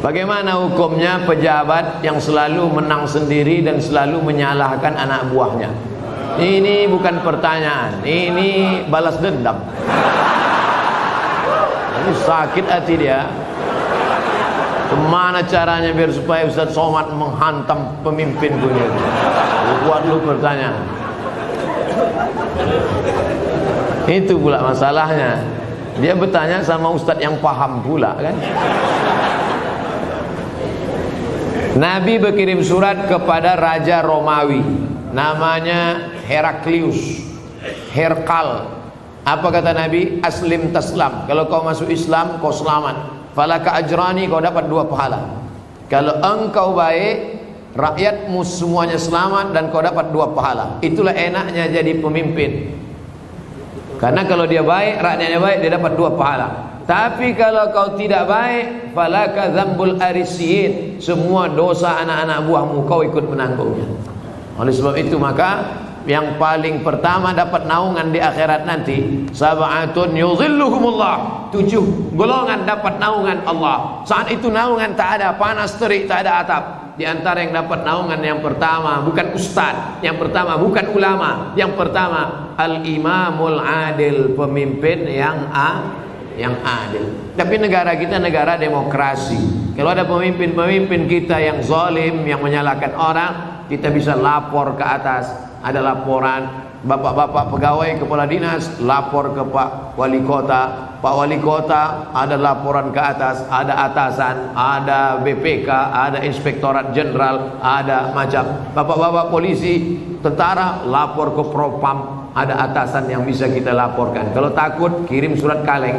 Bagaimana hukumnya pejabat yang selalu menang sendiri dan selalu menyalahkan anak buahnya? Ini bukan pertanyaan, ini balas dendam. Ini sakit hati dia. Kemana caranya biar supaya Ustaz Somad menghantam pemimpin dunia? Buat lu pertanyaan. Itu pula masalahnya. Dia bertanya sama Ustaz yang paham pula kan. Nabi berkirim surat kepada Raja Romawi, namanya Heraklius, Herkal. Apa kata Nabi? Aslim taslam. Kalau kau masuk Islam, kau selamat. Falaka ajrani, kau dapat 2 pahala. Kalau engkau baik, rakyatmu semuanya selamat dan kau dapat 2 pahala. Itulah enaknya jadi pemimpin. Karena kalau dia baik, rakyatnya baik, dia dapat 2 pahala. Tapi kalau kau tidak baik, falaka dzambul arisiyin. Semua dosa anak-anak buahmu kau ikut menanggungnya. Oleh sebab itu maka yang paling pertama dapat naungan di akhirat nanti, sab'atun yuzilluhumullah, 7 golongan dapat naungan Allah. Saat itu naungan tak ada, panas terik, tak ada atap. Di antara yang dapat naungan yang pertama bukan ustaz, yang pertama bukan ulama, yang pertama al-imamul adil, pemimpin yang adil. Tapi negara kita negara demokrasi. Kalau ada pemimpin-pemimpin kita yang zalim, yang menyalahkan orang, kita bisa lapor ke atas. Ada laporan, bapak-bapak pegawai kepala dinas lapor ke Pak Wali Kota, Pak Wali Kota ada laporan ke atas, ada atasan, ada BPK, ada Inspektorat Jenderal, ada macam bapak-bapak polisi, tentara lapor ke Propam, ada atasan yang bisa kita laporkan. Kalau takut kirim surat kaleng.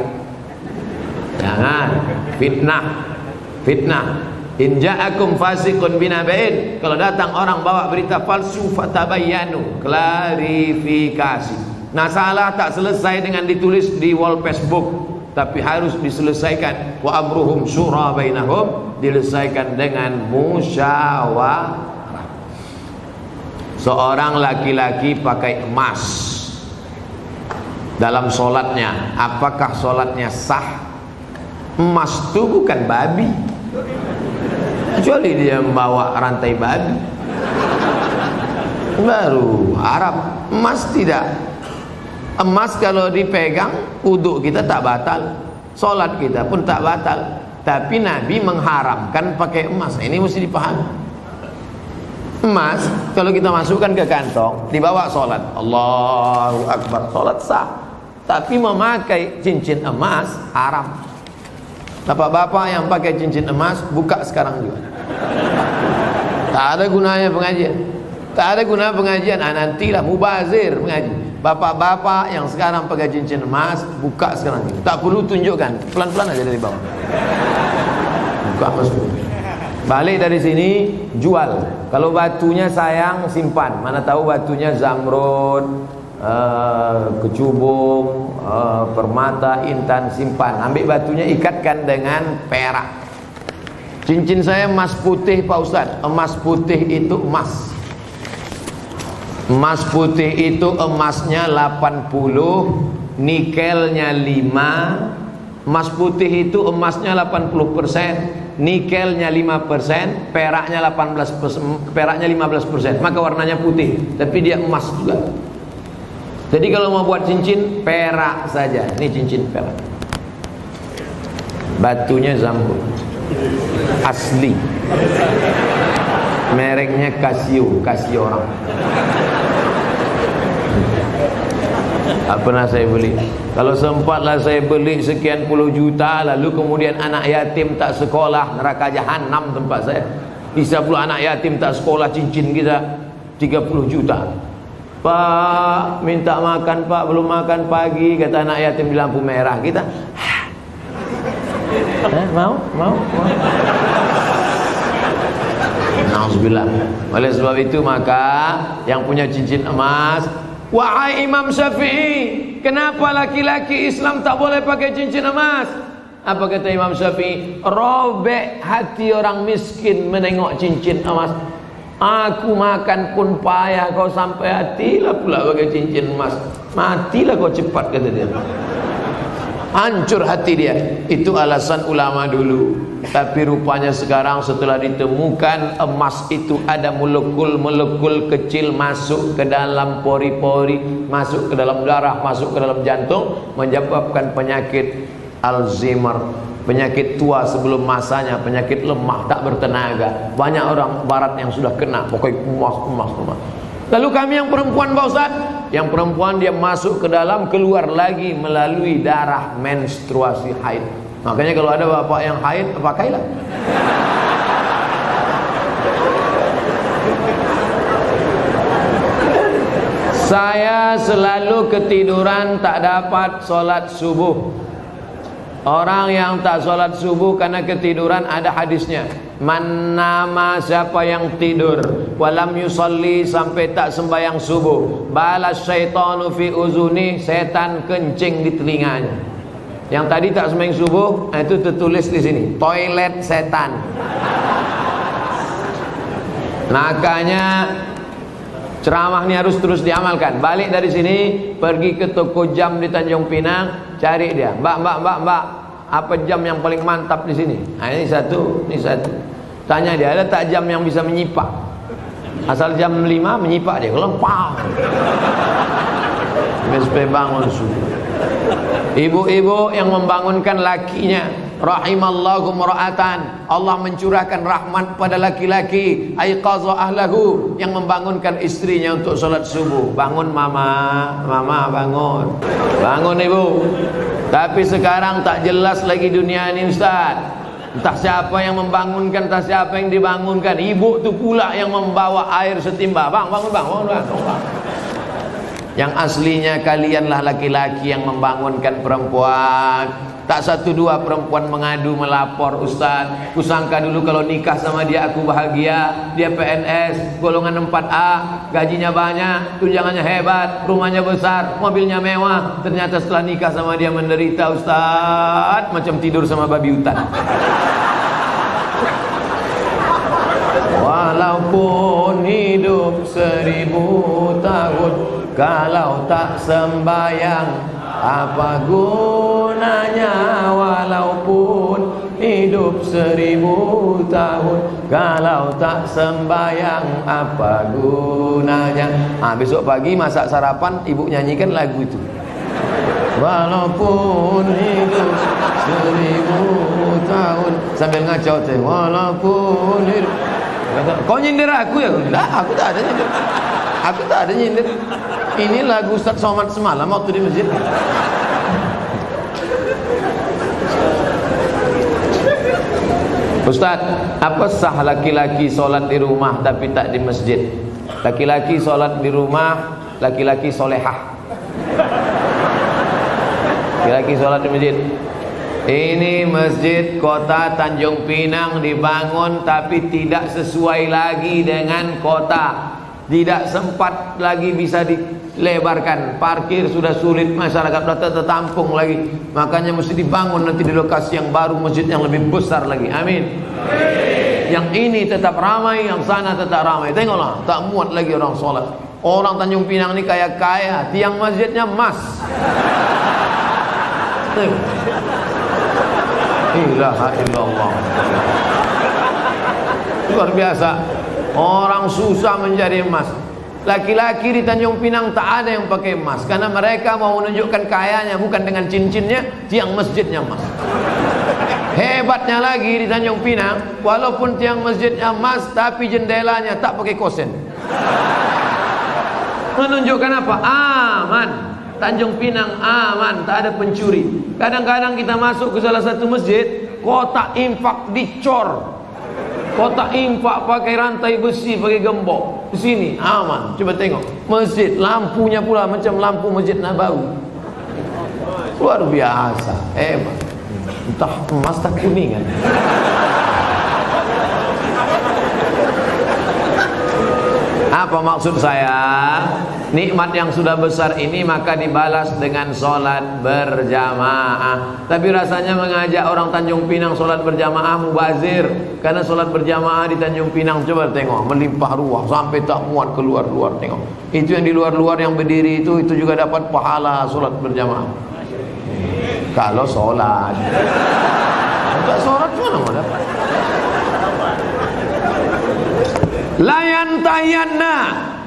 Jangan fitnah. In ja'akum fasiqun binaba'in, kalau datang orang bawa berita palsu, fatabayyanu, klarifikasi. Nah, salah tak selesai dengan ditulis di wall Facebook, tapi harus diselesaikan. Wa amruhum syura bainahum, diselesaikan dengan musyawarah. Seorang laki-laki pakai emas dalam solatnya, apakah solatnya sah? Emas itu bukan babi, kecuali dia membawa rantai babi, baru Arab. Emas tidak. Emas kalau dipegang, wudhu kita tak batal, solat kita pun tak batal. Tapi Nabi mengharamkan pakai emas. Ini mesti dipahami. Emas kalau kita masukkan ke kantong, dibawa solat, Allahu Akbar, solat sah. Tapi memakai cincin emas haram. Bapak-bapak yang pakai cincin emas, buka sekarang juga. Tak ada gunanya pengajian. Tak ada guna pengajian. Nantilah mubazir mengaji. Bapak-bapak yang sekarang pakai cincin emas, buka sekarang juga. Tak perlu tunjukkan, pelan-pelan aja dari bawah. Buka masuk. Balik dari sini, jual. Kalau batunya sayang, simpan. Mana tahu batunya zamrud, kecubung, permata, intan, simpan. Ambil batunya, ikatkan dengan perak. Cincin saya emas putih Pak Ustaz. Emas putih itu emas. Emas putih itu emasnya 80, nikelnya 5. Emas putih itu emasnya 80%, nikelnya 5%, peraknya 18%, peraknya 15%. Maka warnanya putih, tapi dia emas juga. Jadi kalau mau buat cincin, perak saja. Ini cincin perak. Batunya zamrud, asli. Mereknya Casio, Casio orang. Tak pernah saya beli. Kalau sempatlah saya beli sekian puluh juta, lalu kemudian anak yatim tak sekolah, neraka jahanam tempat saya. Bisa pula anak yatim tak sekolah, cincin kita 30 juta. Pak, minta makan Pak, belum makan pagi, kata anak yatim di lampu merah. Kita mau. Nauzubillah. Oleh sebab itu maka yang punya cincin emas, wahai Imam Syafi'i, kenapa laki-laki Islam tak boleh pakai cincin emas? Apa kata Imam Syafi'i? Robek hati orang miskin menengok cincin emas. Aku makan pun payah, kau sampai hatilah pula pakai cincin emas. Matilah kau cepat, kata dia. hancur hati dia. Itu alasan ulama dulu. Tapi rupanya sekarang setelah ditemukan emas itu ada molekul-molekul kecil masuk ke dalam pori-pori, masuk ke dalam darah, masuk ke dalam jantung, menyebabkan penyakit Alzheimer, penyakit tua sebelum masanya, penyakit lemah, tak bertenaga. Banyak orang barat yang sudah kena, pokoknya emas. Lalu kami yang perempuan, Pak Ustaz, yang perempuan dia masuk ke dalam, keluar lagi melalui darah menstruasi haid. Makanya kalau ada bapak yang haid, pakailah. Saya selalu ketiduran, tak dapat sholat subuh. Orang yang tak sholat subuh karena ketiduran, ada hadisnya. Man nama, siapa yang tidur, walam yusalli, sampai tak sembahyang subuh, balas syaitanu fi uzuni, setan kencing di telinganya. Yang tadi tak sembahyang subuh, itu tertulis di sini, toilet setan. Makanya ceramah ini harus terus diamalkan. Balik dari sini, pergi ke toko jam di Tanjung Pinang, cari dia. Mbak, apa jam yang paling mantap di sini? Nah, ini satu. Tanya dia, ada tak jam yang bisa menyipak? Asal jam 5 menyipak dia, kalau pang. Sampai bangun subuh. Ibu-ibu yang membangunkan lakinya, rahimallahu mra'atan, Allah mencurahkan rahmat pada laki-laki, aiqadha ahlahu, yang membangunkan istrinya untuk sholat subuh. Bangun mama bangun. Bangun ibu. Tapi sekarang tak jelas lagi dunia ini, Ustaz. Entah siapa yang membangunkan, entah siapa yang dibangunkan. Ibu tu pula yang membawa air setimba. Bangun. Yang aslinya kalianlah laki-laki yang membangunkan perempuan. Tak satu dua perempuan mengadu, melapor, Ustaz, kusangka dulu kalau nikah sama dia aku bahagia. Dia PNS, golongan 4A, gajinya banyak, tunjangannya hebat, rumahnya besar, mobilnya mewah. Ternyata setelah nikah sama dia menderita, Ustaz, macam tidur sama babi hutan. Walaupun hidup 1000 tahun, kalau tak sembayang, apa gunanya? Walaupun hidup 1000 tahun, kalau tak sembayang, apa gunanya? Besok pagi masak sarapan, ibu nyanyikan lagu itu. Walaupun hidup 1000 tahun, sambil ngacau teh. Walaupun hidup. Kau nyindir aku ya? Enggak, aku tak ada nyindir. Ini lagu Ustaz Somad semalam waktu di masjid. Ustaz, apa sah laki-laki sholat di rumah tapi tak di masjid? Laki-laki sholat di rumah, laki-laki solehah. Laki-laki sholat di masjid. Ini masjid kota Tanjung Pinang dibangun tapi tidak sesuai lagi dengan kota. Tidak sempat lagi bisa dilebarkan. Parkir sudah sulit, masyarakat sudah tertampung lagi. Makanya mesti dibangun nanti di lokasi yang baru, masjid yang lebih besar lagi. Amin. Yang ini tetap ramai, yang sana tetap ramai. Tengoklah, tak muat lagi orang sholat. Orang Tanjung Pinang ini kaya-kaya, tiang masjidnya emas. Ilaha illallah. Luar biasa. Orang susah menjadi emas. Laki-laki di Tanjung Pinang tak ada yang pakai emas, karena mereka mau menunjukkan kayanya bukan dengan cincinnya, tiang masjidnya emas. Hebatnya lagi di Tanjung Pinang, walaupun tiang masjidnya emas, tapi jendelanya tak pakai kosen. Menunjukkan apa? Aman. Tanjung Pinang aman, tak ada pencuri. Kadang-kadang kita masuk ke salah satu masjid, kotak infak dicor. Kotak infak pakai rantai besi, pakai gembok. Di sini aman. Coba tengok masjid, lampunya pula macam lampu Masjid Nabawi. Luar biasa, hebat. Entah emas tak kuningan. Apa maksud saya? Nikmat yang sudah besar ini maka dibalas dengan sholat berjamaah. Tapi rasanya mengajak orang Tanjung Pinang sholat berjamaah mubazir. Karena sholat berjamaah di Tanjung Pinang, coba tengok, melimpah ruah sampai tak muat keluar-luar. Tengok, itu yang di luar-luar yang berdiri itu juga dapat pahala sholat berjamaah. Kalau sholat. Enggak sholat mana mau dapat? Layan tayanna,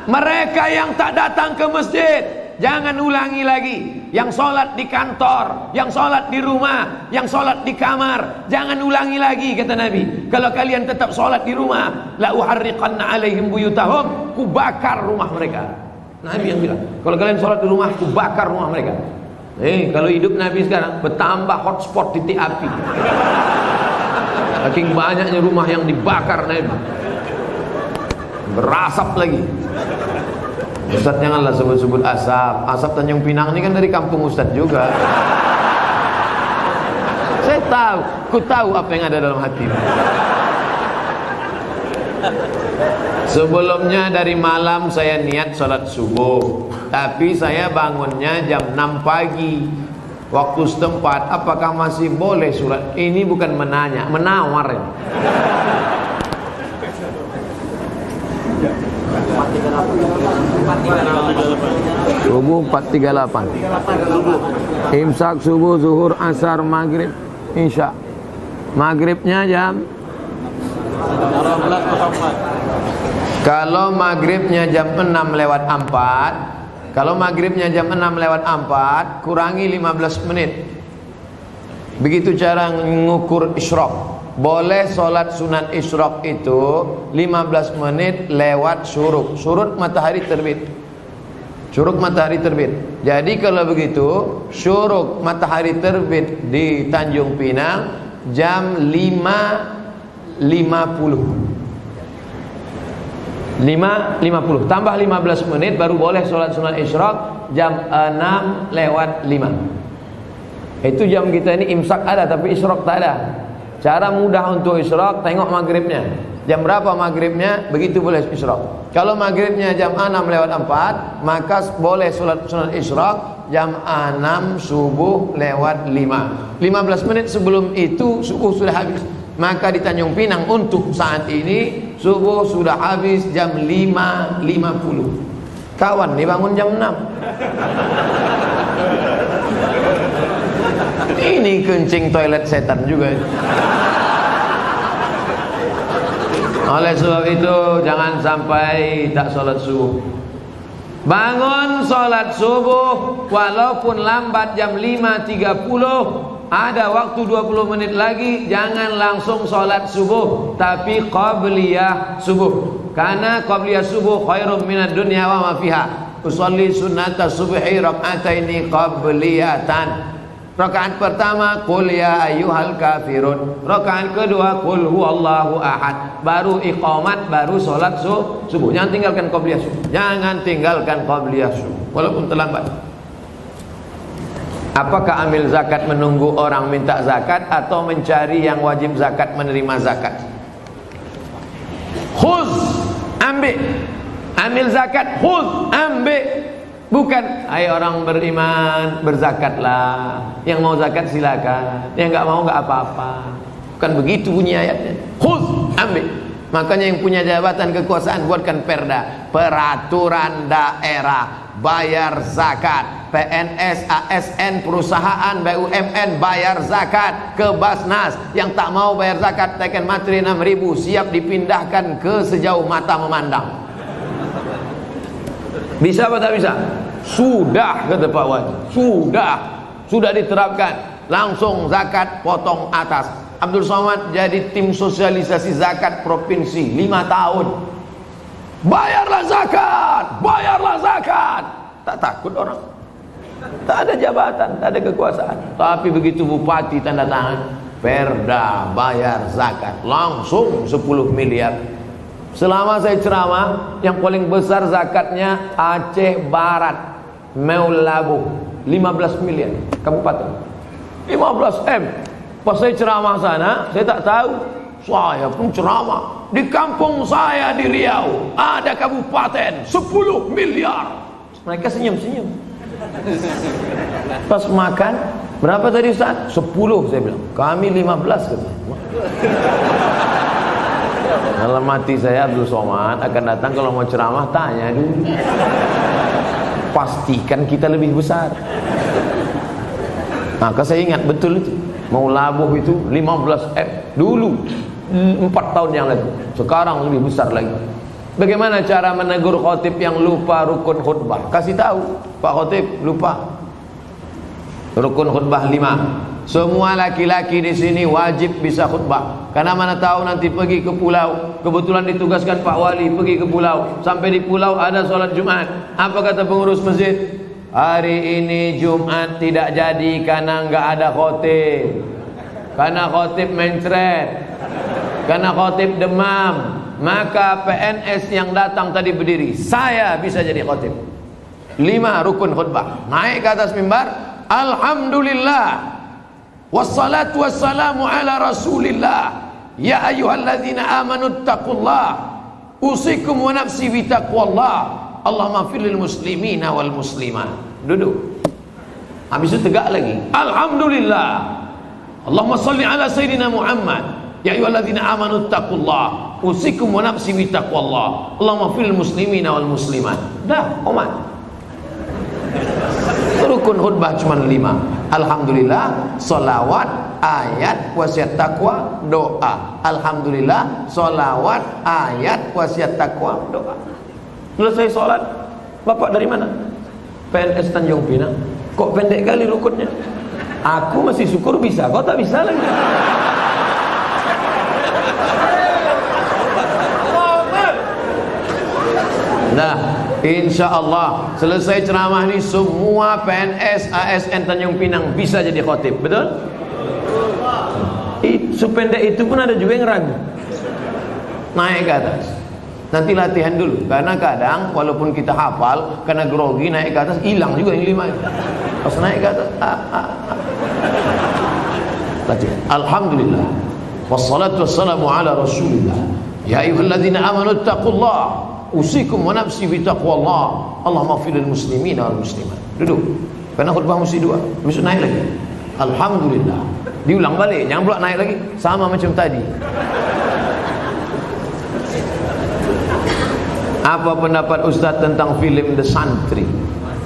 mereka yang tak datang ke masjid, jangan ulangi lagi. Yang sholat di kantor, yang sholat di rumah, yang sholat di kamar, jangan ulangi lagi, kata Nabi. Kalau kalian tetap sholat di rumah, la uharriqanna alaihim buyutahum, ku bakar rumah mereka. Nabi yang bilang, kalau kalian sholat di rumah, ku bakar rumah mereka. Kalau hidup Nabi sekarang bertambah hotspot titik api. Saking banyaknya rumah yang dibakar Nabi, berasap lagi. Ustaz janganlah sebut-sebut asap. Asap Tanjung Pinang ini kan dari kampung Ustaz juga. Saya tahu, ku tahu apa yang ada dalam hati. Sebelumnya dari malam saya niat sholat subuh, tapi saya bangunnya jam 6 pagi waktu setempat. Apakah masih boleh sholat? Ini bukan menanya, menawar ini. Subuh 4.38. Imsak subuh, zuhur, asar, maghrib, isya. Maghribnya jam. Kalau maghribnya jam 6:04, kalau maghribnya jam 6:04, kurangi 15 menit. Begitu cara mengukur isyraq. Boleh sholat sunat isyraq itu 15 menit lewat syuruk. Syuruk matahari terbit. Syuruk matahari terbit. Jadi kalau begitu, syuruk matahari terbit di Tanjung Pinang jam 5.50 tambah 15 menit baru boleh sholat sunat isyraq jam 6:05. Itu jam kita ini imsak ada tapi isyraq tak ada. Cara mudah untuk isyraq, tengok maghribnya. Jam berapa maghribnya, begitu boleh isyraq. Kalau maghribnya jam 6:04, maka boleh sholat sunat isyraq jam 6 subuh lewat 5. 15 menit sebelum itu subuh sudah habis. Maka di Tanjung Pinang untuk saat ini subuh sudah habis jam 5.50. Kawan nih bangun jam 6. Ini kencing toilet setan juga. Oleh sebab itu jangan sampai tak sholat subuh. Bangun sholat subuh walaupun lambat jam 5.30. Ada waktu 20 menit lagi, jangan langsung sholat subuh, tapi qabliyah subuh. Karena qabliyah subuh khairum minad dunya wa ma fiha. Usolli sunnata subhi rak'ataini qabliyatan. Rakaat pertama qul ya ayyuhal kafirun. Rakaat kedua qul huwallahu ahad. Baru iqamat, baru sholat subuh. Jangan tinggalkan qabliyah subuh. Jangan tinggalkan qabliyah subuh walaupun terlambat. Apakah ambil zakat menunggu orang minta zakat atau mencari yang wajib zakat menerima zakat? Khuz, ambil zakat, khuz, ambil. Bukan, ayo orang beriman berzakatlah. Yang mau zakat silakan, yang nggak mau nggak apa-apa. Bukan begitu bunyi ayatnya. Khuz, ambil. Makanya yang punya jabatan kekuasaan buatkan perda, peraturan daerah, bayar zakat. PNS, ASN, perusahaan, BUMN bayar zakat ke Basnas. Yang tak mau bayar zakat tekan materi 6.000, siap dipindahkan ke sejauh mata memandang. Bisa apa tak bisa? Sudah, kata Pak Wadi. Sudah diterapkan. Langsung zakat potong atas. Abdul Somad jadi tim sosialisasi zakat provinsi 5 tahun. Bayarlah zakat. Tak takut orang. Tak ada jabatan, tak ada kekuasaan. Tapi begitu bupati tanda tangan perda bayar zakat, langsung 10 miliar. Selama saya ceramah, yang paling besar zakatnya Aceh Barat, Meulabu, 15 miliar kabupaten. 15 M. Pas saya ceramah sana, saya tak tahu. Saya pun ceramah di kampung saya di Riau ada kabupaten 10 miliar. Mereka senyum-senyum. Pas makan, berapa tadi Ustaz? 10 saya bilang. Kami 15 kata. Dalam hati saya Abdul Somad akan datang kalau mau ceramah tanya dulu. Pastikan kita lebih besar. Maka saya ingat betul itu. Mau labuh itu 15 dulu 4 tahun yang lalu. Sekarang lebih besar lagi. Bagaimana cara menegur khotib yang lupa rukun khutbah? Kasih tahu, Pak Khotib lupa rukun khutbah 5. Semua laki-laki di sini wajib bisa khutbah. Karena mana tahu nanti pergi ke pulau, kebetulan ditugaskan Pak Wali pergi ke pulau. Sampai di pulau ada sholat Jumat. Apa kata pengurus masjid? Hari ini Jumat tidak jadi karena nggak ada khotib. Karena khotib mencret. Karena khotib demam. Maka PNS yang datang tadi berdiri, saya bisa jadi khotib. 5 rukun khutbah. Naik ke atas mimbar, alhamdulillah wassalatu wassalamu ala rasulillah ya ayyuhalladzina amanu taqullah usikum wa nafsi bitaqwallah Allahumma fir lil muslimina wal muslimat. Duduk. Habis itu tegak lagi, alhamdulillah Allahumma salli ala sayyidina Muhammad ya ayyuhalladzina amanu taqullah usikum wa nafsi bitaqwallah Allahumma fir lil muslimina wal muslimat. Dah, umat. Rukun khutbah cuma 5. Alhamdulillah, salawat, ayat, wasiat takwa, doa. Alhamdulillah, salawat, ayat, wasiat takwa, doa. Selesai sholat, Bapak dari mana? PNS Tanjung Pinang. Kok pendek kali rukunnya? Aku masih syukur bisa, kau tak bisa lagi. Nah, insya Allah selesai ceramah ini semua PNS ASN Tanjung Pinang bisa jadi khotib, betul? Sependek itu pun ada juga yang ragu. Naik ke atas. Nanti latihan dulu, karena kadang walaupun kita hafal, karena grogi naik ke atas hilang juga yang 5 itu. Pas naik ke atas, latihan. Alhamdulillah. Wassalatu wassalamu ala rasulillah. Ya ayyuhalladzina amanu taqullah usikum wa nafsi bitaqwallah Allahumma fir lil muslimina wal muslimat. Duduk. Karena khutbah mesti 2. Besok naik lagi. Alhamdulillah. Diulang balik, jangan pula naik lagi sama macam tadi. Apa pendapat Ustaz tentang film The Santri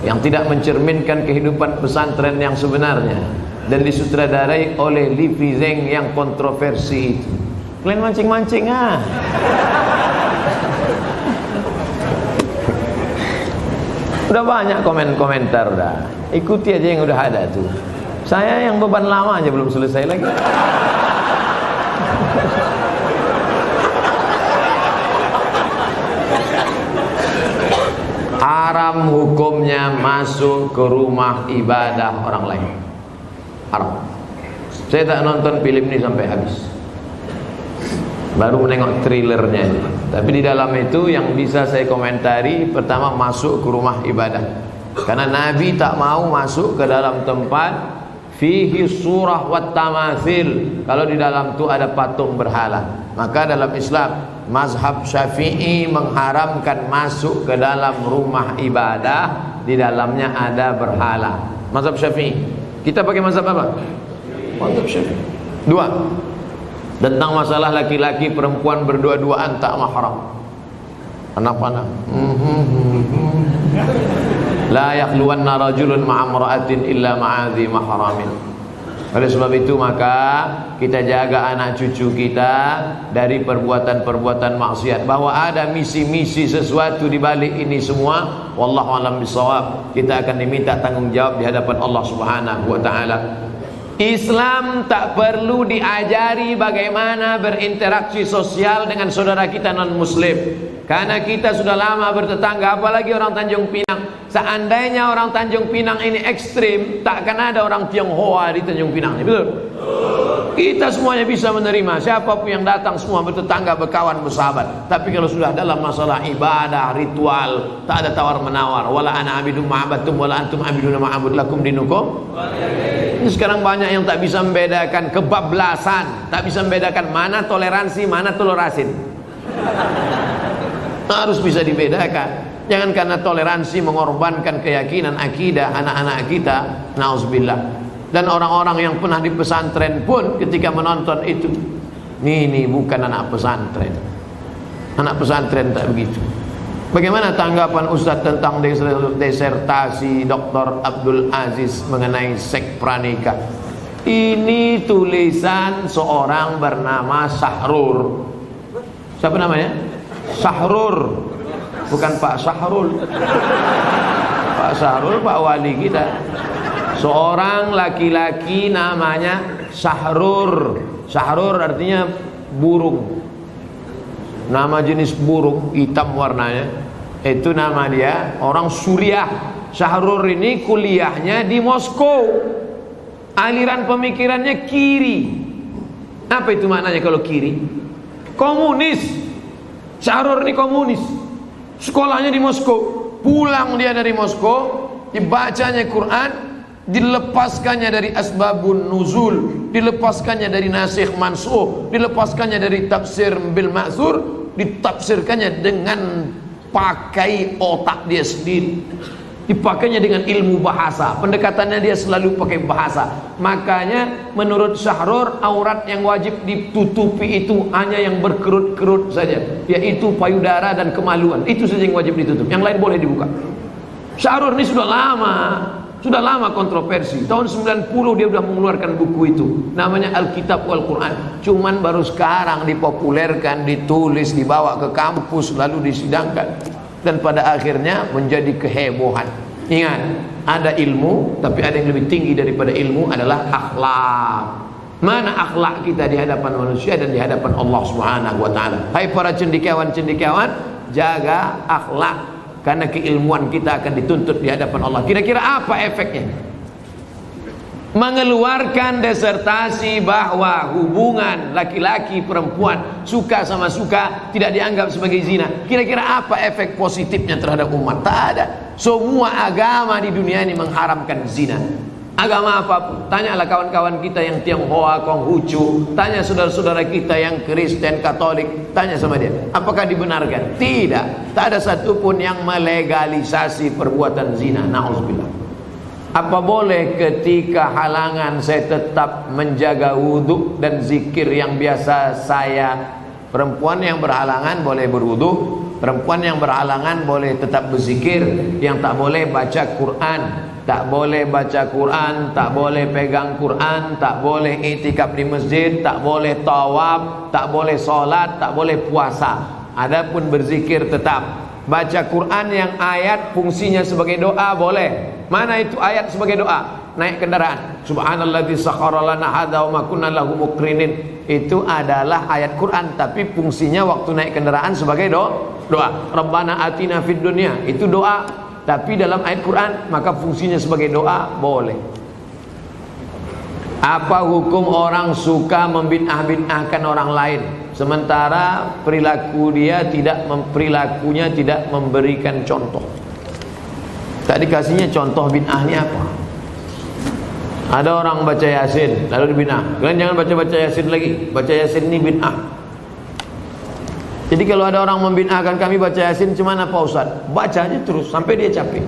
yang tidak mencerminkan kehidupan pesantren yang sebenarnya dan disutradarai oleh Livi Zeng yang kontroversi itu? Kalian mancing-mancing ah. Udah banyak komentar udah. Ikuti aja yang udah ada tuh. Saya yang beban lama aja belum selesai lagi. Haram hukumnya masuk ke rumah ibadah orang lain. Haram. Saya tak nonton film ini sampai habis. Baru menengok trailernya. Tapi di dalam itu yang bisa saya komentari, pertama masuk ke rumah ibadah. Karena Nabi tak mau masuk ke dalam tempat fihi surah wat tamathil, kalau di dalam itu ada patung berhala. Maka dalam Islam mazhab Syafi'i mengharamkan masuk ke dalam rumah ibadah di dalamnya ada berhala. Mazhab Syafi'i. Kita pakai mazhab apa? Mazhab Syafi'i. 2. Tentang masalah laki-laki perempuan berdua-duaan tak mahram. Anak-anak. La yakhluwanna rajulun ma'amra'atin illa ma'adhi mahramin. Oleh sebab itu maka kita jaga anak cucu kita dari perbuatan-perbuatan maksiat. Bahwa ada misi-misi sesuatu di balik ini semua, wallahu a'lam bishawab. Kita akan diminta tanggung jawab di hadapan Allah Subhanahu wa taala. Islam tak perlu diajari bagaimana berinteraksi sosial dengan saudara kita non muslim. Karena kita sudah lama bertetangga, apalagi orang Tanjung Pinang. Seandainya orang Tanjung Pinang ini ekstrim, tak akan ada orang Tionghoa di Tanjung Pinang, betul? Kita semuanya bisa menerima, siapapun yang datang semua bertetangga, berkawan, bersahabat. Tapi kalau sudah dalam masalah ibadah, ritual, tak ada tawar menawar. Wala ana abidum ma'abatum wala antum abiduna ma'abud lakum dinukum. Ini sekarang banyak yang tak bisa membedakan kebablasan, tak bisa membedakan mana toleransi, mana tolerasin. Harus bisa dibedakan. Jangan karena toleransi mengorbankan keyakinan akidah anak-anak kita. Nauzubillah. Dan orang-orang yang pernah di pesantren pun ketika menonton itu, ini bukan anak pesantren. Anak pesantren tak begitu. Bagaimana tanggapan Ustadz tentang disertasi Dr. Abdul Aziz mengenai seks pranikah? Ini tulisan seorang bernama Sahrur. Siapa namanya? Sahrur. Bukan Pak Sahrul. Pak Sahrul Pak wali kita. Seorang laki-laki namanya Sahrur. Sahrur artinya burung. Nama jenis burung, hitam warnanya. Itu nama dia, orang Suriah. Sahrur ini kuliahnya di Moskow. Aliran pemikirannya kiri. Apa itu maknanya kalau kiri? Komunis. Sahrur ini komunis. Sekolahnya di Moskow. Pulang dia dari Moskow, dibacanya Quran, dilepaskannya dari asbabun nuzul, dilepaskannya dari nasikh mansukh, dilepaskannya dari tafsir bil ma'thur, ditafsirkannya dengan pakai otak dia sendiri, dipakainya dengan ilmu bahasa. Pendekatannya dia selalu pakai bahasa. Makanya menurut Sahrur, aurat yang wajib ditutupi itu hanya yang berkerut-kerut saja, yaitu payudara dan kemaluan. Itu saja yang wajib ditutup, yang lain boleh dibuka. Sahrur ini sudah lama kontroversi. Tahun 90 dia sudah mengeluarkan buku itu, namanya Alkitab wal Quran. Cuman baru sekarang dipopulerkan, ditulis, dibawa ke kampus, lalu disidangkan, dan pada akhirnya menjadi kehebohan. Ingat, ada ilmu, tapi ada yang lebih tinggi daripada ilmu, adalah akhlak. Mana akhlak kita di hadapan manusia dan di hadapan Allah Subhanahu wa taala. Hai para cendekiawan-cendekiawan, jaga akhlak, karena keilmuan kita akan dituntut di hadapan Allah. Kira-kira apa efeknya? Mengeluarkan disertasi bahwa hubungan laki-laki perempuan, suka sama suka, tidak dianggap sebagai zina. Kira-kira apa efek positifnya terhadap umat? Tak ada. Semua agama di dunia ini mengharamkan zina. Agama apapun. Tanyalah kawan-kawan kita yang Tionghoa, Konghucu, tanya saudara-saudara kita yang Kristen, Katolik, tanya sama dia, apakah dibenarkan? Tidak. Tak ada satupun yang melegalisasi perbuatan zina. Na'udzubillah. Apa boleh ketika halangan saya tetap menjaga wudhu dan zikir yang biasa saya? Perempuan yang berhalangan boleh berwudhu, perempuan yang berhalangan boleh tetap berzikir. Yang tak boleh baca Quran, tak boleh baca Quran, tak boleh pegang Quran, tak boleh iktikaf di masjid, tak boleh tawaf, tak boleh solat, tak boleh puasa. Adapun berzikir tetap. Baca Quran yang ayat fungsinya sebagai doa boleh. Mana itu ayat sebagai doa? Naik kendaraan, subhanalladzi sakhkhara lana hadza wa ma kunna lahu muqrinin. Itu adalah ayat Quran, tapi fungsinya waktu naik kendaraan sebagai doa. Rabbana atina fid dunya, itu doa. Tapi dalam ayat Quran, maka fungsinya sebagai doa boleh. Apa hukum orang suka membid'ah-bid'ahkan orang lain, sementara perilakunya tidak memberikan contoh? Tak dikasihnya contoh bid'ahnya apa? Ada orang baca Yasin lalu dibid'ah. Kalian jangan baca Yasin lagi. Baca Yasin ini bid'ah. Jadi kalau ada orang membid'ahkan kami baca Yasin, cuman apa Ustaz? Baca aja terus sampai dia capek.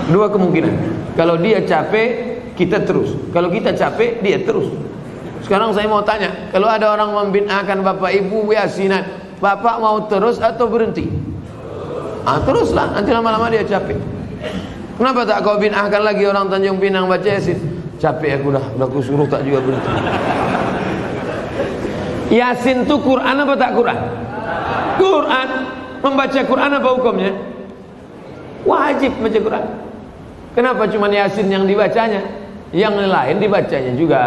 Dua kemungkinan. Kalau dia capek, kita terus. Kalau kita capek, dia terus. Sekarang saya mau tanya, kalau ada orang membid'ahkan Bapak Ibu Yasinan, Bapak mau terus atau berhenti? Teruslah, nanti lama-lama dia capek. Kenapa tak kau bid'ahkan lagi orang Tanjung Pinang baca Yasin? Capek aku udah kusuruh tak juga berhenti. Yasin itu Quran apa tak Quran? Quran. Membaca Quran apa hukumnya? Wajib baca Quran. Kenapa cuma Yasin yang dibacanya? Yang lain dibacanya juga.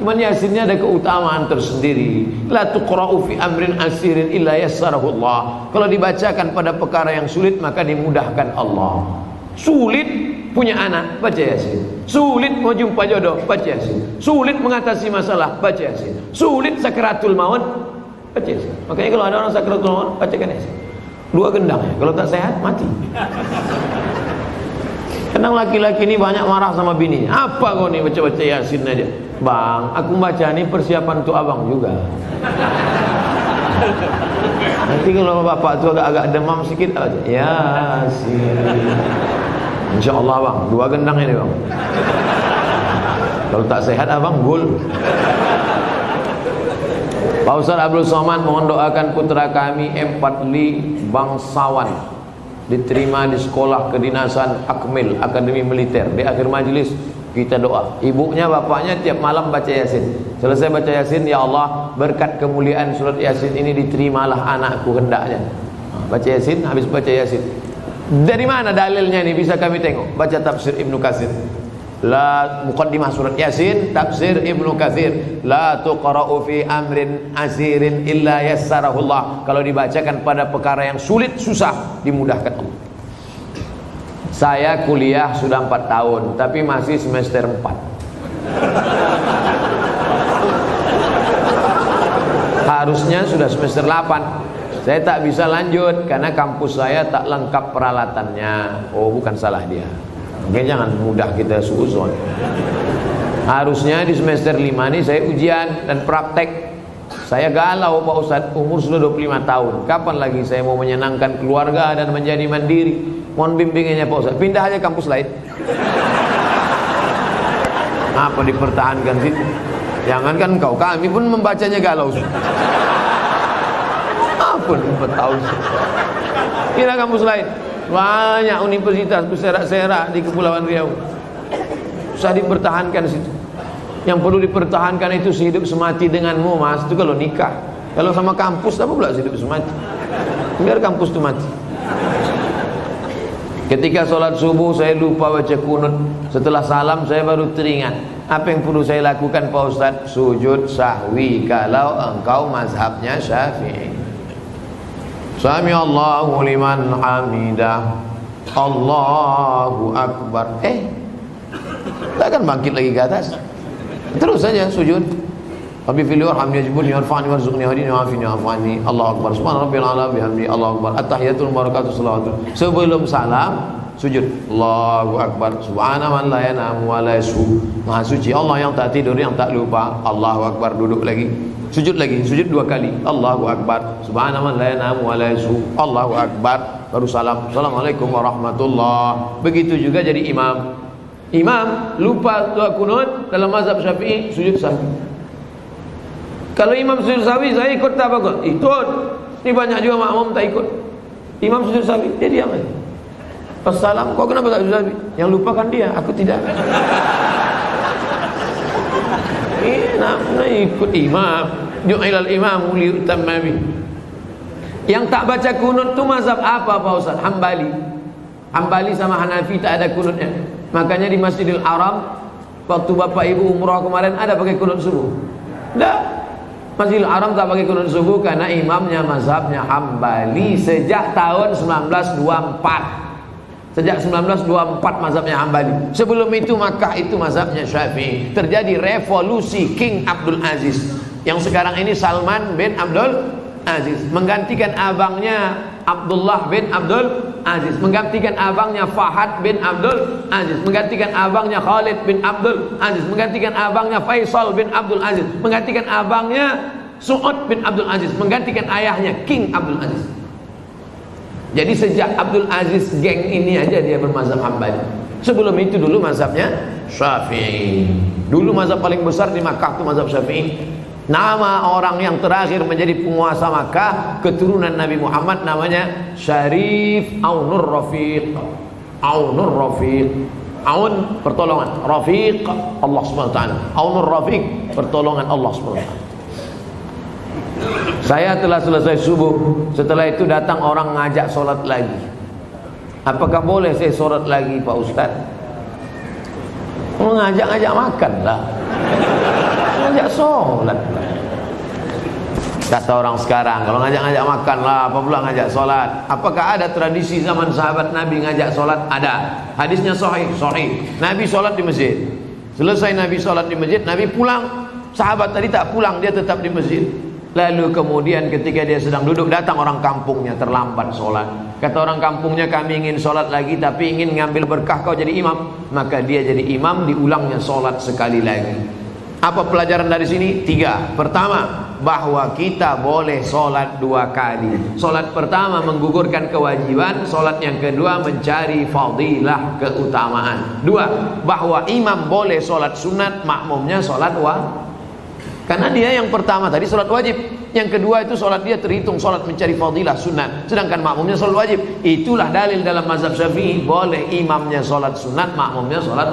Cuman Yasinnya ada keutamaan tersendiri. La tuqra'u fi amrin asirin illa yassarahu Allah. Kalau dibacakan pada perkara yang sulit, maka dimudahkan Allah. Sulit punya anak, baca Yasin. Sulit mau jumpa jodoh, baca Yasin. Sulit mengatasi masalah, baca Yasin. Sulit sakaratul maut, baca Yasin. Makanya kalau ada orang sakaratul maut, bacakan Yasin. Dua gendang ya. Kalau tak sehat, mati. Kadang laki-laki ini banyak marah sama bininya. Apa kau nih baca-baca Yasin aja? Bang, aku baca ini persiapan untuk abang juga. Nanti kalau bapak tu agak demam sikit aja, Yasin. Insya Allah bang, dua gendang ini bang. Kalau tak sehat abang gul. Pak Ustaz Abdul Somad mohon doakan putra kami Fatli bangsawan diterima di sekolah kedinasan Akmil Akademi Militer. Di akhir majelis kita doa. Ibunya bapaknya tiap malam baca Yasin. Selesai baca Yasin, ya Allah berkat kemuliaan surat Yasin ini diterimalah anakku hendaknya. Baca Yasin, habis baca Yasin. Dari mana dalilnya ini bisa kami tengok? Baca tafsir Ibnu Katsir. La muqaddimah surat Yasin, tafsir Ibnu Katsir, la tuqra'u fi amrin asirin illa yassarahullah. Kalau dibacakan pada perkara yang sulit, susah, dimudahkan Allah. Saya kuliah sudah 4 tahun, tapi masih semester 4. Harusnya sudah semester 8. Saya tak bisa lanjut karena kampus saya tak lengkap peralatannya. Oh, bukan salah dia. Oke, jangan mudah kita suuzon. Harusnya di semester 5 ini saya ujian dan praktek. Saya galau Pak Ustadz, umur sudah 25 tahun. Kapan lagi saya mau menyenangkan keluarga dan menjadi mandiri? Mohon bimbingannya Pak Ustadz. Pindah aja kampus lain. Apa dipertahankan sih? Jangankan kau, kami pun membacanya galau. Apa 4 tahun? Pindah kampus lain. Banyak universitas berserak-serak di Kepulauan Riau. Susah dipertahankan situ. Yang perlu dipertahankan itu sehidup semati denganmu, Mas. Itu kalau nikah. Kalau sama kampus apa pula sehidup semati? Biar kampus itu mati. Ketika sholat subuh saya lupa baca kunut. Setelah salam saya baru teringat. Apa yang perlu saya lakukan Pak Ustaz? Sujud sahwi kalau engkau mazhabnya Syafi'i. Sami Allahu liman hamidah. Allahu akbar. Tak akan bangkit lagi ke atas. Terus saja sujud. Rabbi fili warhamni wajburni warfa'ni warzuqni wahdini wa'afini wa'afani. Allahu akbar. Subhana rabbil a'la bihamdi. Allahu akbar. At-tahiyatul barakatuh salawatu. Sebelum salam sujud. Allahu akbar. Subhana man la yanamu wa la yashu. Maha suci Allah yang tak tidur, yang tak lupa. Allahu akbar. Duduk lagi. Sujud lagi, sujud 2 kali. Allahu akbar. Subhana man la yanamu wa la yashu. Allahu akbar. Baru salam. Assalamualaikum warahmatullah. Begitu juga jadi imam. Imam lupa doa kunut dalam mazhab Syafi'i, sujud sahwi. Kalau imam sujud sahwi, saya ikut tak apa? Ikut. Ini banyak juga makmum tak ikut. Imam sujud sahwi, dia diam aja. Pas salam, kau kenapa tak sujud sahwi? Yang lupa kan dia, aku tidak. Nak ikut imam. Ju'ilal imam liutamma bih. Yang tak baca kunut tu mazhab apa Pak Ustaz? Hambali. Hambali sama Hanafi tak ada kunutnya. Makanya di Masjidil Haram waktu Bapak Ibu umrah kemarin ada pakai kunut subuh. Tidak. Masjidil Haram tak pakai kunut subuh karena imamnya mazhabnya Hambali sejak tahun 1924. Sejak 1924 mazhabnya Hambali. Sebelum itu Makkah itu mazhabnya Syafi'i. Terjadi revolusi King Abdul Aziz. Yang sekarang ini Salman bin Abdul Aziz menggantikan abangnya Abdullah bin Abdul Aziz, menggantikan abangnya Fahad bin Abdul Aziz, menggantikan abangnya Khalid bin Abdul Aziz, menggantikan abangnya Faisal bin Abdul Aziz, menggantikan abangnya Su'ud bin Abdul Aziz, menggantikan ayahnya King Abdul Aziz. Jadi sejak Abdul Aziz geng ini aja dia bermazhab Hambali. Sebelum itu dulu mazhabnya Syafi'i. Dulu mazhab paling besar di Makkah itu mazhab Syafi'i. Nama orang yang terakhir menjadi penguasa Makkah keturunan Nabi Muhammad namanya Syarif Aunur Rafiq. Aunur Rafiq. Aun pertolongan, Rafiq Allah SWT. Aunur Rafiq pertolongan Allah SWT. Saya telah selesai subuh. Setelah itu datang orang ngajak sholat lagi. Apakah boleh saya sholat lagi Pak Ustaz? Ngajak-ngajak makan lah. Ngajak sholat. Kata orang sekarang, kalau ngajak-ngajak makan lah, apa pula ngajak sholat? Apakah ada tradisi zaman sahabat Nabi ngajak sholat? Ada. Hadisnya sahih, sahih. Nabi sholat di masjid. Selesai Nabi sholat di masjid, Nabi pulang. Sahabat tadi tak pulang, dia tetap di masjid. Lalu kemudian ketika dia sedang duduk, datang orang kampungnya terlambat sholat. Kata orang kampungnya, kami ingin sholat lagi tapi ingin ngambil berkah kau jadi imam. Maka dia jadi imam, diulangnya sholat sekali lagi. Apa pelajaran dari sini? 3. Pertama, bahwa kita boleh sholat 2 kali. Sholat pertama menggugurkan kewajiban. Sholat yang kedua mencari fadilah, keutamaan. 2. Bahwa imam boleh sholat sunat, makmumnya sholat Karena dia yang pertama tadi sholat wajib, yang kedua itu sholat dia terhitung sholat mencari fadilah sunat, sedangkan makmumnya sholat wajib. Itulah dalil dalam mazhab Syafi'i, boleh imamnya sholat sunat, makmumnya sholat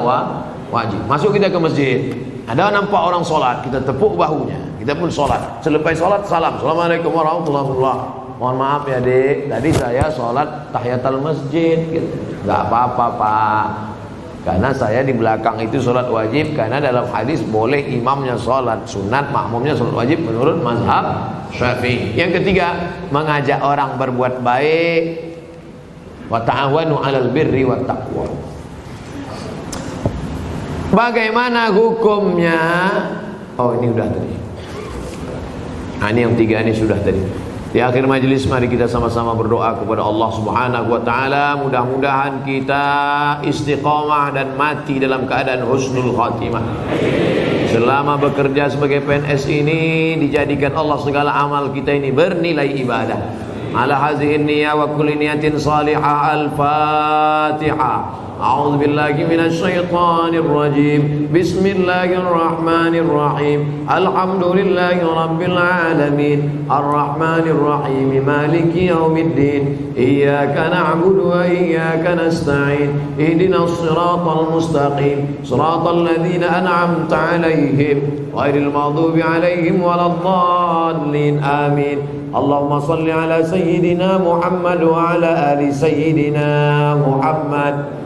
wajib. Masuk kita ke masjid, ada nampak orang sholat, kita tepuk bahunya, kita pun sholat. Selepas sholat salam, assalamualaikum warahmatullahi wabarakatuh. Mohon maaf ya dek, tadi saya sholat tahiyatul masjid gitu. Gak apa-apa pak, karena saya di belakang itu sholat wajib. Karena dalam hadis boleh imamnya sholat sunat, makmumnya sholat wajib menurut mazhab Syafi'i. Yang ketiga, mengajak orang berbuat baik. Wa ta'awanu 'alal birri wat taqwa. Bagaimana hukumnya? Oh ini udah tadi. Nah, ini yang tiga ini sudah tadi. Di akhir majelis mari kita sama-sama berdoa kepada Allah Subhanahu wa taala, mudah-mudahan kita istiqamah dan mati dalam keadaan husnul khatimah. Selama bekerja sebagai PNS ini dijadikan Allah segala amal kita ini bernilai ibadah. Ala hazihin niyya wa kulli niyatin salihah. Al-Fatihah. أعوذ بالله من الشيطان الرجيم بسم الله الرحمن الرحيم الحمد لله رب العالمين الرحمن الرحيم مالك يوم الدين إياك نعبد وإياك نستعين اهدنا الصراط المستقيم صراط الذين أنعمت عليهم غير المغضوب عليهم ولا الضالين آمين اللهم صل على سيدنا محمد وعلى آل سيدنا محمد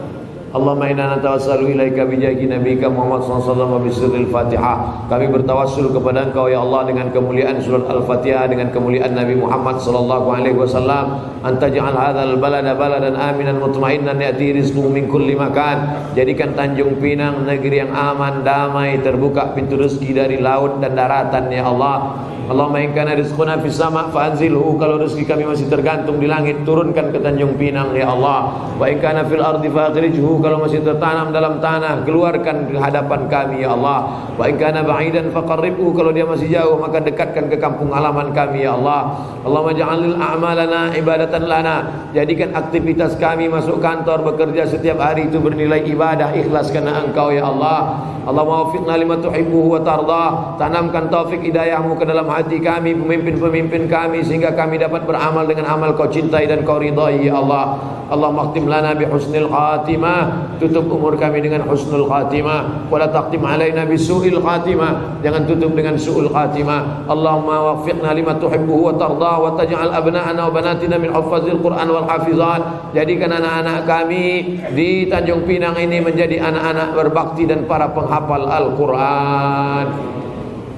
Allahumma inna natawassalu ilaika bijahi nabiyika Muhammad sallallahu alaihi wasallam bi Fatihah. Kami bertawassul kepada Engkau ya Allah dengan kemuliaan surat Al-Fatihah, dengan kemuliaan Nabi Muhammad sallallahu alaihi wasallam. Antaj'al hadzal balada baladan aminan mutmainnan ya'ti rizquhu min kulli makan. Jadikan Tanjung Pinang negeri yang aman, damai, terbuka pintu rezeki dari laut dan daratan ya Allah. Allahumma in kana rizquna fis sama' fa'anzilhu. Kalau rezeki kami masih tergantung di langit, turunkan ke Tanjung Pinang ya Allah. Wa in kana fil ardi fa'akhrijhu. Kalau masih tertanam dalam tanah, keluarkan ke hadapan kami ya Allah. Wa in kana ba'idan faqarribhu. Kalau dia masih jauh, maka dekatkan ke kampung halaman kami ya Allah. Allahumma ja'alil a'malana ibadatan lana. Jadikan aktivitas kami masuk kantor, bekerja setiap hari itu bernilai ibadah, ikhlas karena Engkau ya Allah. Allahumma waffiqna lima tuhibbuhu wa tardah. Tanamkan taufik hidayahmu ke dalam hati kami, pemimpin-pemimpin kami, sehingga kami dapat beramal dengan amal Kau cintai dan Kau ridhai ya Allah. Allahumma khtim lana bi husnil khatimah. Tutup umur kami dengan husnul khatimah. Wa la taqtim alaina bi su'il khatimah. Jangan tutup dengan su'ul khatimah. Allahumma waffiqna lima tuhibbuhu wa tardah wa taj'al abna'ana wa banatina min huffazil Qur'an wal hafizat. Jadikan anak-anak kami di Tanjung Pinang ini menjadi anak-anak berbakti dan para penghafal Al-Qur'an.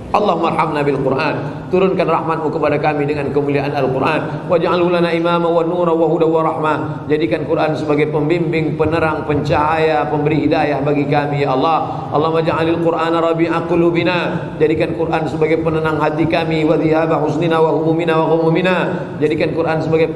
Allahumma arhamna bil Qur'an. Turunkan rahmatmu kepada kami dengan kemuliaan Al-Qur'an. Waj'alhu lana imama wa nura wa huda wa rahmah. Jadikan Qur'an sebagai pembimbing, penerang, pencahaya, pemberi hidayah bagi kami ya Allah. Allahumma ja'alil Qur'ana rabi'a qulubina. Jadikan Qur'an sebagai penenang hati kami, wa dhihaba husnina wa humumina wa humumina. Jadikan Qur'an sebagai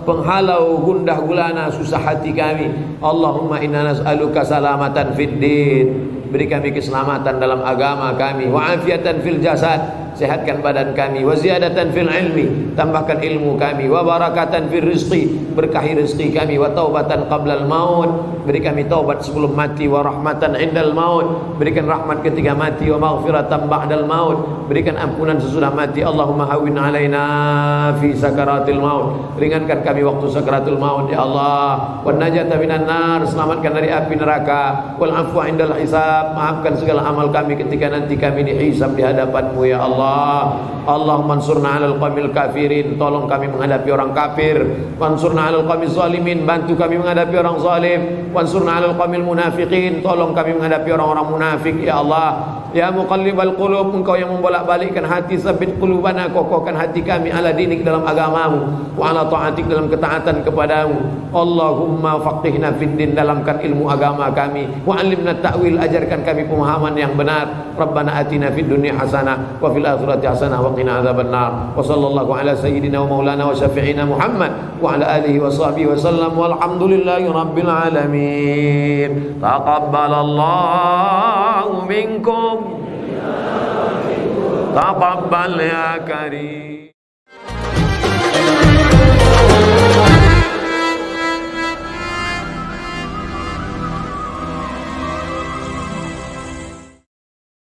penghalau gundah gulana susah hati kami. Allahumma inna nas'aluka salamatan fid din. Beri kami keselamatan dalam agama kami, wa afiatan fil jasad, sehatkan badan kami, wa ziyadatan fil ilmi, tambahkan ilmu kami, wa barakatan fil rizqi, berkahi rezeki kami, wa taubatan qablal maut, beri kami taubat sebelum mati, wa rahmatan indal maut, berikan rahmat ketika mati, wa maghfiratan ba'dal maut, berikan ampunan sesudah mati. Allahumma hawwin alaina fi sakaratil maut, ringankan kami waktu sakaratul maut ya Allah. Wan najata minan nar, selamatkan dari api neraka. Wal afwa indal hisab, maafkan segala amal kami ketika nanti kami dihisab di hadapan-Mu ya Allah. Allahumma ansurna 'alal qaumil kafirin, tolong kami menghadapi orang kafir. Wansurna 'alal qaumil zalimin, bantu kami menghadapi orang zalim. Wansurna 'alal qaumil munafiqin, tolong kami menghadapi orang-orang munafik ya Allah. Ya muqallibal qulub, Engkau yang membolak-balikkan hati, sabit qulubana, kokohkan hati kami ala dinik dalam agamamu, wa ala ta'atik dalam ketaatan kepadamu. Allahumma faqihna fid din, dalamkan ilmu agama kami, wa 'allimna ta'wil, ajarkan kami pemahaman yang benar. Rabbana atina fid dunya hasanah wa fil akhirati hasanah wa qina adzabannar. Wa sallallahu ala sayyidina wa maulana wa syafi'ina Muhammad wa ala alihi wa sahbihi wa sallam, walhamdulillahi rabbil alamin. Taqabbalallahu minkum, taqabbal ya karim.